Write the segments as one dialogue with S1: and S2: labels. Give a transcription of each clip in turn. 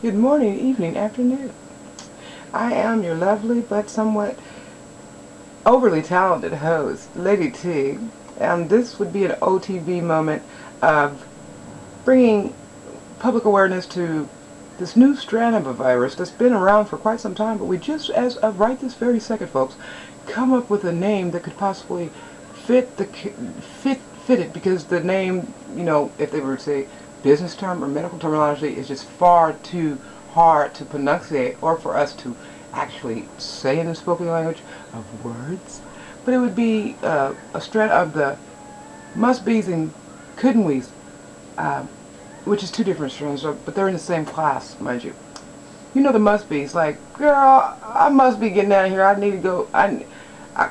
S1: Good morning, evening, afternoon. I am your lovely but somewhat overly talented host, Lady T, and this would be an OTV moment of bringing public awareness to this new strand of a virus that's been around for quite some time, but we just, as of right this very second, folks, come up with a name that could possibly fit it, because the name, if they were to say business term or medical terminology, is just far too hard to pronunciate or for us to actually say in the spoken language of words. But it would be a strand of the must-be's and couldn't-we's, which is two different strands, but they're in the same class, mind you. You know the must-be's, like, girl, I must be getting down here. I need to go. I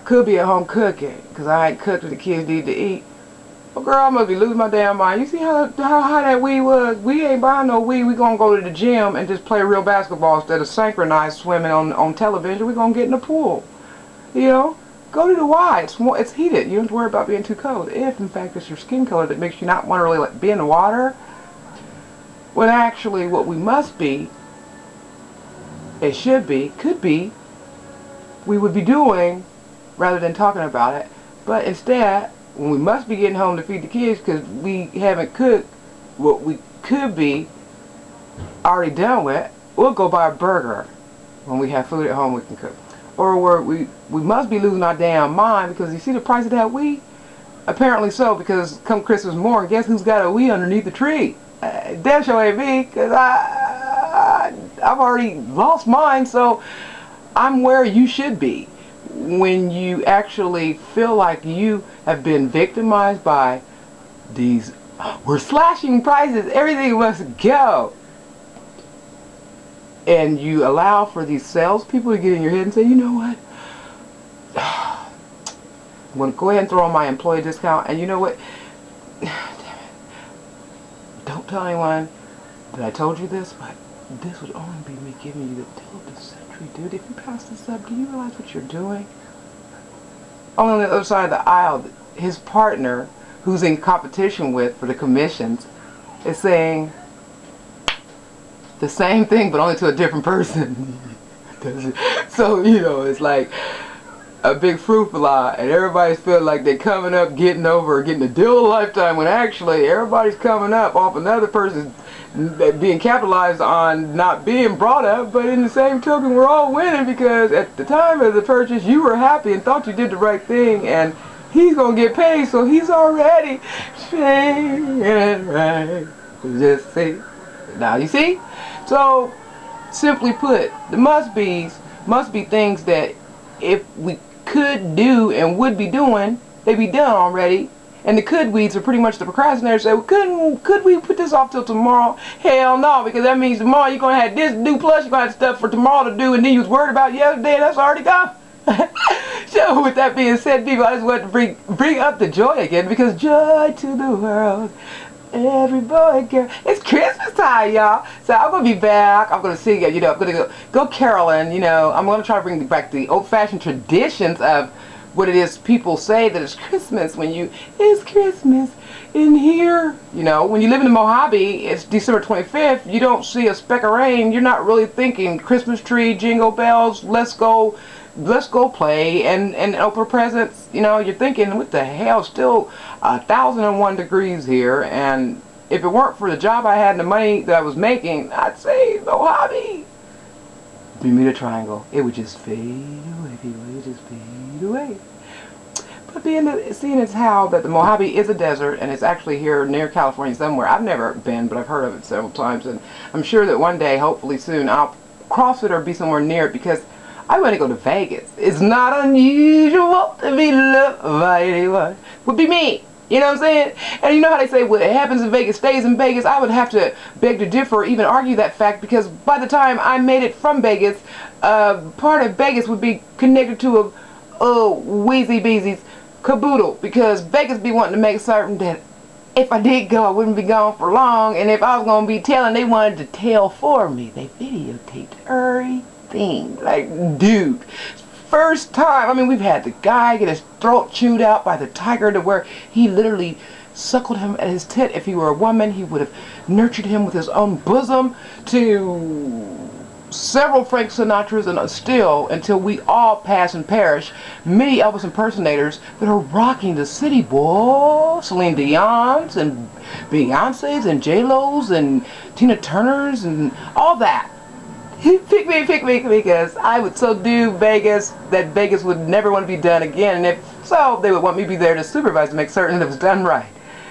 S1: could be at home cooking because I ain't cooked what the kids need to eat. Well, girl, I must be losing my damn mind. You see how high that weed was? We ain't buying no weed. We gonna go to the gym and just play real basketball instead of synchronized swimming on television. We gonna get in the pool. You know? Go to the Y. It's heated. You don't have to worry about being too cold. If, in fact, it's your skin color that makes you not want to really be in the water, when actually what we must be, it should be, could be, we would be doing rather than talking about it. But instead, when we must be getting home to feed the kids because we haven't cooked what we could be already done with, we'll go buy a burger when we have food at home we can cook. Or where we must be losing our damn mind because you see the price of that weed? Apparently so, because come Christmas morning, guess who's got a weed underneath the tree? That sure ain't me, because I've already lost mine, so I'm where you should be when you actually feel like you have been victimized by these, we're slashing prices, everything must go. And you allow for these salespeople to get in your head and say, you know what? I'm going to go ahead and throw on my employee discount, and you know what? Don't tell anyone that I told you this, but this would only be me giving you the tale of the century, dude. If you pass this up, do you realize what you're doing? Only on the other side of the aisle, his partner, who's in competition with for the commissions, is saying the same thing, but only to a different person. So, it's like a big fruit fly, and everybody's feeling like they're coming up, getting a deal of a lifetime, when actually everybody's coming up off another person's being capitalized on not being brought up. But in the same token, we're all winning because at the time of the purchase, you were happy and thought you did the right thing, and he's gonna get paid, so he's already saying it right. Just see. Now you see? So, simply put, the must-be's must be things that if we could do and would be doing, they'd be done already. And the could weeds are pretty much the procrastinators say, well, could we put this off till tomorrow? Hell no, because that means tomorrow you're going to have this to do, plus you're going to have stuff for tomorrow to do, and then you was worried about yesterday, that's already gone. So with that being said, people, I just want to bring up the joy again, because joy to the world. Every boy, girl, it's Christmas time, y'all. So I'm gonna be back. I'm gonna sing it. I'm gonna go caroling. I'm gonna try to bring back the old-fashioned traditions of what it is people say that it's Christmas it's Christmas in here. When you live in the Mojave, it's December 25th. You don't see a speck of rain. You're not really thinking Christmas tree, jingle bells. Let's go play and open presents. You're thinking, what the hell, still 1,001 degrees here, and if it weren't for the job I had and the money that I was making, I'd say Mojave, Bermuda Triangle, it would just fade away, people, it would just fade away. But seeing as how that the Mojave is a desert, and it's actually here near California somewhere, I've never been, but I've heard of it several times, and I'm sure that one day, hopefully soon, I'll cross it or be somewhere near it, because I want to go to Vegas. It's not unusual to be loved by anyone. Would be me. You know what I'm saying? And you know how they say what happens in Vegas stays in Vegas? I would have to beg to differ, even argue that fact, because by the time I made it from Vegas, part of Vegas would be connected to a Wheezy Beezy's caboodle, because Vegas be wanting to make certain that if I did go, I wouldn't be gone for long, and if I was going to be telling, they wanted to tell for me. They videotaped everything. Like, dude, first time, we've had the guy get his throat chewed out by the tiger to where he literally suckled him at his tit. If he were a woman, he would have nurtured him with his own bosom, to several Frank Sinatras, and still, until we all pass and perish, many Elvis impersonators that are rocking the city, boy. Celine Dion's and Beyonce's and J-Lo's and Tina Turner's and all that. Pick me, because I would so do Vegas that Vegas would never want to be done again. And if so, they would want me to be there to supervise to make certain that it was done right.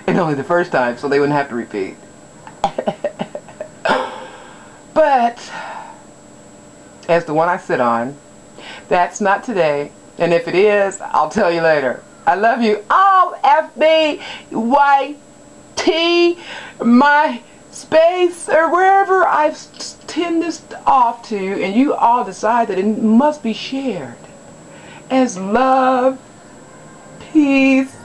S1: And only the first time, so they wouldn't have to repeat. But as the one I sit on, that's not today. And if it is, I'll tell you later. I love you. Oh, FBYT, my space, or wherever I've turned this off to, and you all decide that it must be shared as love, peace,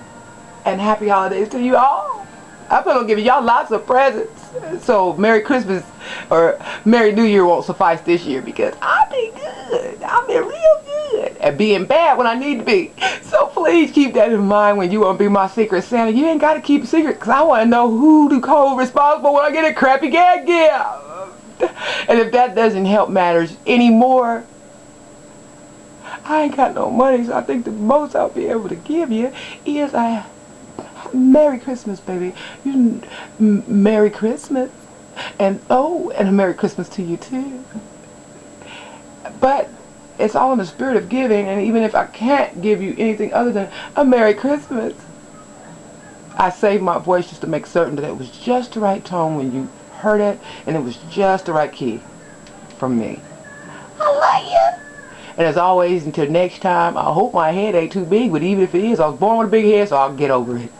S1: and happy holidays to you all. I'm going to give y'all lots of presents. So Merry Christmas or Merry New Year won't suffice this year, because I've been good. I've been real good at being bad when I need to be. So please keep that in mind when you want to be my secret Santa. You ain't got to keep a secret, because I want to know who to hold responsible when I get a crappy gag gift. And if that doesn't help matters anymore, I ain't got no money, so I think the most I'll be able to give you is a Merry Christmas, baby. Merry Christmas. And oh, and a Merry Christmas to you too. But it's all in the spirit of giving, and even if I can't give you anything other than a Merry Christmas, I saved my voice just to make certain that it was just the right tone when you heard it, and it was just the right key from me. I love you. And as always, until next time, I hope my head ain't too big, but even if it is, I was born with a big head, so I'll get over it.